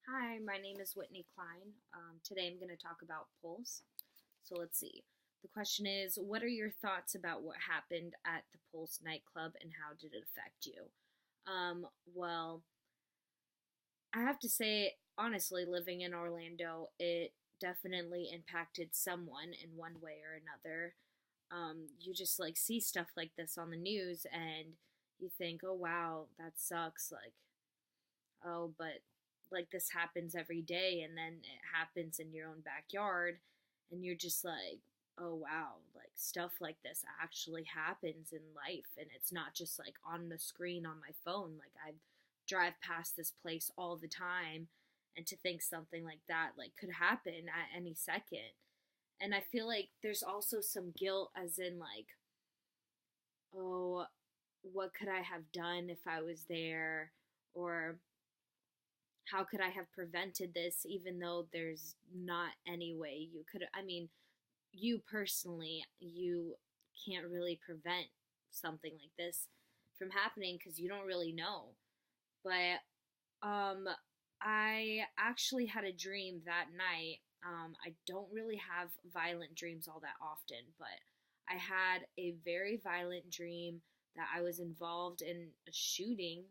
Hi, my name is Whitney Klein. Today I'm going to talk about Pulse. So let's see. The question is, what are your thoughts about what happened at the Pulse nightclub and how did it affect you? Well, I have to say, honestly, living in Orlando, it definitely impacted someone in one way or another. You just like see stuff like this on the news and you think, oh wow, that sucks. Like, oh, but like this happens every day and then it happens in your own backyard and you're just like, oh wow, like stuff like this actually happens in life and it's not just like on the screen on my phone. Like I drive past this place all the time and to think something like that like could happen at any second. And I feel like there's also some guilt as in like, oh, what could I have done if I was there? Or how could I have prevented this even though there's not any way you could? I mean, you personally, you can't really prevent something like this from happening because you don't really know. But um, I actually had a dream that night. I don't really have violent dreams all that often, but I had a very violent dream that I was involved in a shooting,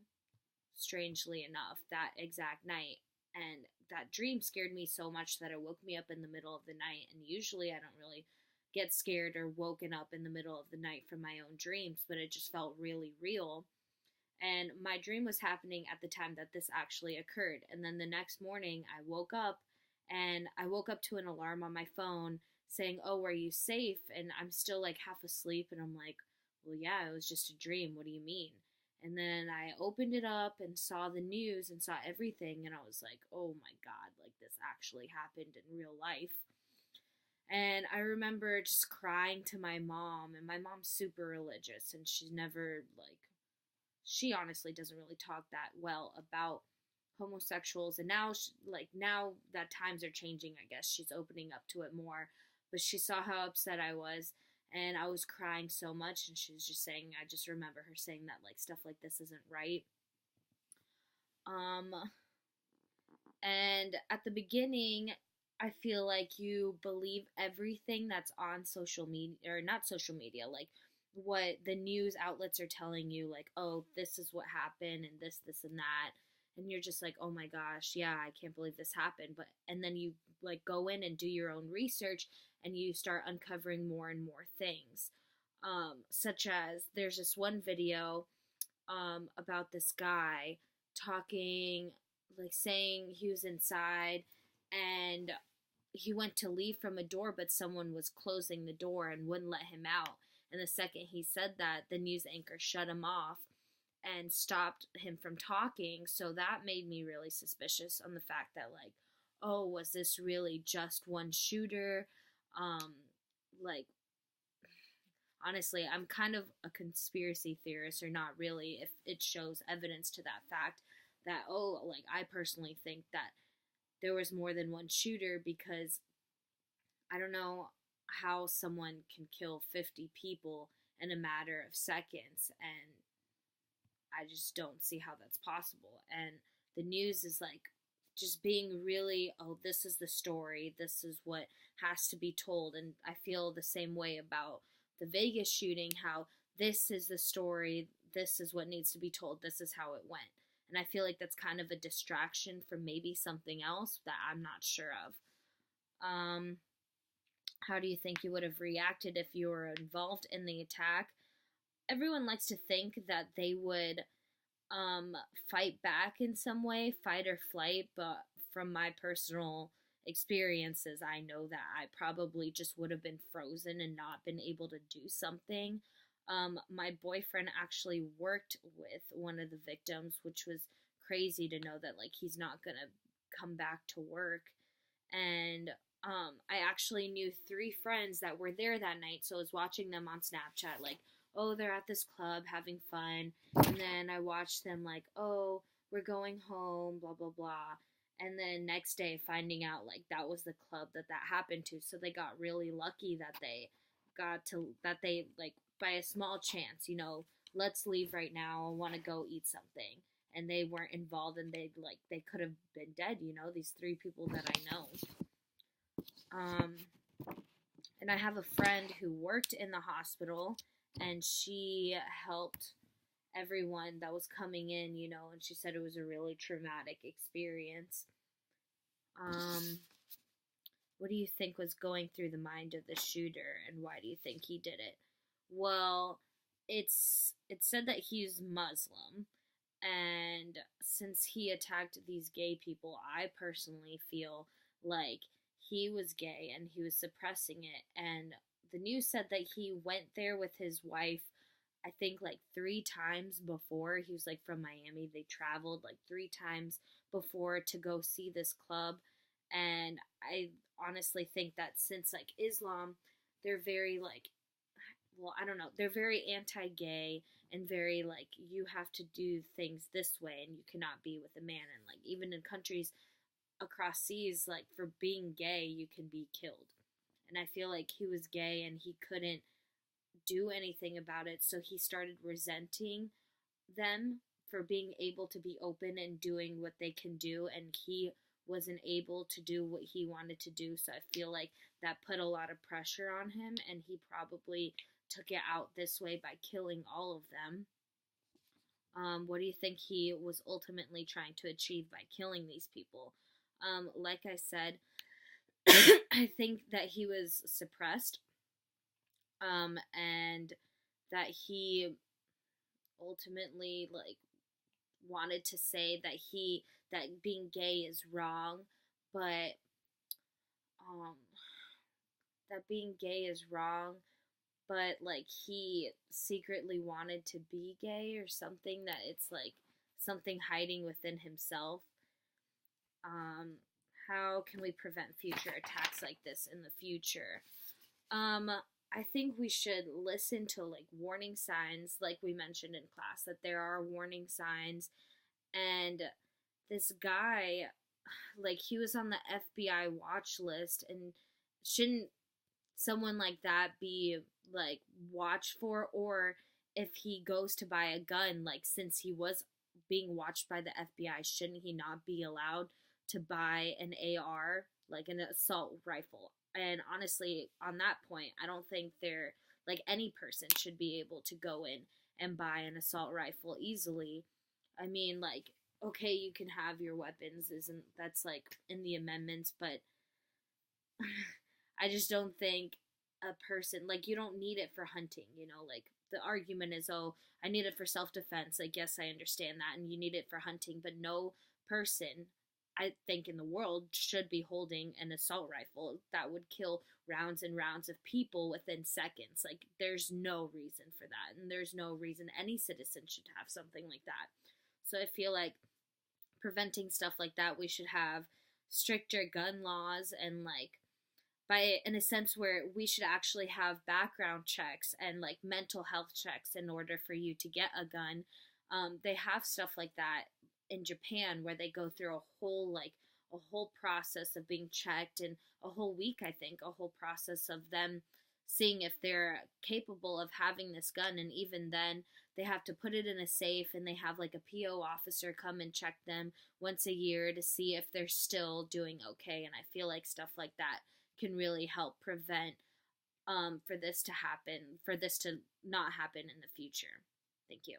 strangely enough, that exact night. And that dream scared me so much that it woke me up in the middle of the night. And usually I don't really get scared or woken up in the middle of the night from my own dreams, but it just felt really real. And my dream was happening at the time that this actually occurred. And then the next morning I woke up and I woke up to an alarm on my phone saying, "Oh, are you safe?" And I'm still like half asleep and I'm like, "Well, yeah, it was just a dream. What do you mean?" And then I opened it up and saw the news and saw everything and I was like, "Oh my god, like this actually happened in real life." And I remember just crying to my mom, and my mom's super religious and she's never like she honestly doesn't really talk that well about homosexuals. And now like now that times are changing, I guess she's opening up to it more, but she saw how upset I was and I was crying so much and she was just saying, I just remember her saying that like stuff like this isn't right. um and at the beginning I feel like you believe everything that's on social media, or not social media, like what the news outlets are telling you, like, oh, this is what happened and this and that. And you're just like, oh my gosh, yeah, I can't believe this happened. But and then you like go in and do your own research and you start uncovering more and more things. Such as there's this one video about this guy talking, like saying he was inside and he went to leave from a door, but someone was closing the door and wouldn't let him out. And the second he said that, the news anchor shut him off and stopped him from talking. So that made me really suspicious on the fact that, like, oh, was this really just one shooter? Um, like, honestly, I'm kind of a conspiracy theorist, or not really, if it shows evidence to that fact that, oh, like, I personally think that there was more than one shooter because I don't know how someone can kill 50 people in a matter of seconds, and I just don't see how that's possible. And the news is like just being really, oh, this is the story, this is what has to be told. And I feel the same way about the Vegas shooting, how this is the story, this is what needs to be told, this is how it went. And I feel like that's kind of a distraction from maybe something else that I'm not sure of. Um, how do you think you would have reacted if you were involved in the attack? Everyone likes to think that they would fight back in some way, fight or flight, but from my personal experiences, I know that I probably just would have been frozen and not been able to do something. My boyfriend actually worked with one of the victims, which was crazy to know that like he's not gonna come back to work. And I actually knew three friends that were there that night, so I was watching them on Snapchat, like, oh, they're at this club having fun, and then I watched them like, oh, we're going home, blah blah blah, and then next day finding out like that was the club that that happened to, so they got really lucky that they like by a small chance, let's leave right now, I want to go eat something, and they weren't involved, and they could have been dead, these 3 people that I know. And I have a friend who worked in the hospital, and she helped everyone that was coming in, and she said it was a really traumatic experience. What do you think was going through the mind of the shooter, and why do you think he did it? Well, it's said that he's Muslim, and since he attacked these gay people, I personally feel like he was gay and he was suppressing it. And the news said that he went there with his wife, I think like 3 times before. He was like from Miami. They traveled like 3 times before to go see this club. And I honestly think that since like Islam, they're very like, well, I don't know, they're very anti-gay and very like, you have to do things this way and you cannot be with a man. And like even in countries across seas, like for being gay you can be killed. And I feel like he was gay and he couldn't do anything about it, so he started resenting them for being able to be open and doing what they can do, and he wasn't able to do what he wanted to do. So I feel like that put a lot of pressure on him, and he probably took it out this way by killing all of them. What do you think he was ultimately trying to achieve by killing these people? Like I said, I think that he was suppressed, and that he ultimately like wanted to say that being gay is wrong, but that being gay is wrong, but like he secretly wanted to be gay or something, that it's like something hiding within himself. How can we prevent future attacks like this in the future? I think we should listen to like warning signs, like we mentioned in class, that there are warning signs. And this guy, like he was on the FBI watch list, and shouldn't someone like that be like watched for? Or if he goes to buy a gun, like since he was being watched by the FBI, shouldn't he not be allowed to buy an AR, like an assault rifle? And honestly, on that point, I don't think like any person should be able to go in and buy an assault rifle easily. I mean, like, okay, you can have your weapons, that's like in the amendments, but I just don't think a person, like, you don't need it for hunting, like the argument is, oh, I need it for self-defense. Like, yes, I understand that, and you need it for hunting, but no person, I think, in the world should be holding an assault rifle that would kill rounds and rounds of people within seconds. Like, there's no reason for that, and there's no reason any citizen should have something like that. So I feel like preventing stuff like that, we should have stricter gun laws, and like in a sense where we should actually have background checks and like mental health checks in order for you to get a gun. They have stuff like that in Japan where they go through a whole process of being checked, and a whole week, I think, a whole process of them seeing if they're capable of having this gun. And even then, they have to put it in a safe, and they have like a PO officer come and check them once a year to see if they're still doing okay. And I feel like stuff like that can really help prevent for this to not happen in the future. Thank you.